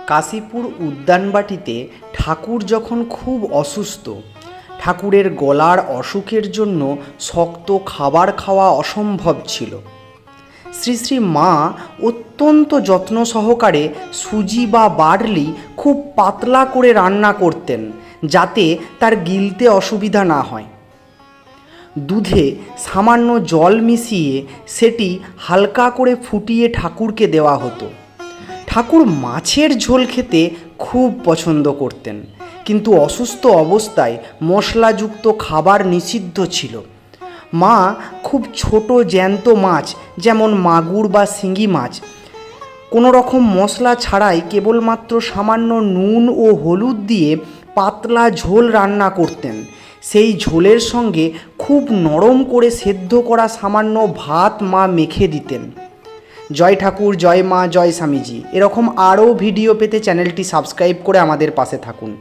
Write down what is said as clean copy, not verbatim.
কাশীপুর উদ্যানবাটিতে ঠাকুর যখন খুব অসুস্থ, ঠাকুরের গলার অসুখের জন্য শক্ত খাবার খাওয়া অসম্ভব ছিল। শ্রী শ্রী মা অত্যন্ত যত্ন সহকারে সুজি বা বার্লি খুব পাতলা করে রান্না করতেন, যাতে তার গিলতে অসুবিধা না হয়। দুধে সামান্য জল মিশিয়ে সেটি হালকা করে ফুটিয়ে ঠাকুরকে দেওয়া হতো। ঠাকুর মাছের ঝোল খেতে খুব পছন্দ করতেন, কিন্তু অসুস্থ অবস্থায় মশলাযুক্ত খাবার নিষিদ্ধ ছিল। মা খুব ছোট জ্যান্ত মাছ, যেমন মাগুর বা শিঙি মাছ, কোনো রকম মশলা ছাড়াই কেবলমাত্র সামান্য নুন ও হলুদ দিয়ে পাতলা ঝোল রান্না করতেন। সেই ঝোলের সঙ্গে খুব নরম করে সেদ্ধ করা সামান্য ভাত মা মেখে দিতেন। জয় ঠাকুর, জয় মা, জয় স্বামীজি। এরকম আরও ভিডিও পেতে চ্যানেলটি সাবস্ক্রাইব করে আমাদের পাশে থাকুন।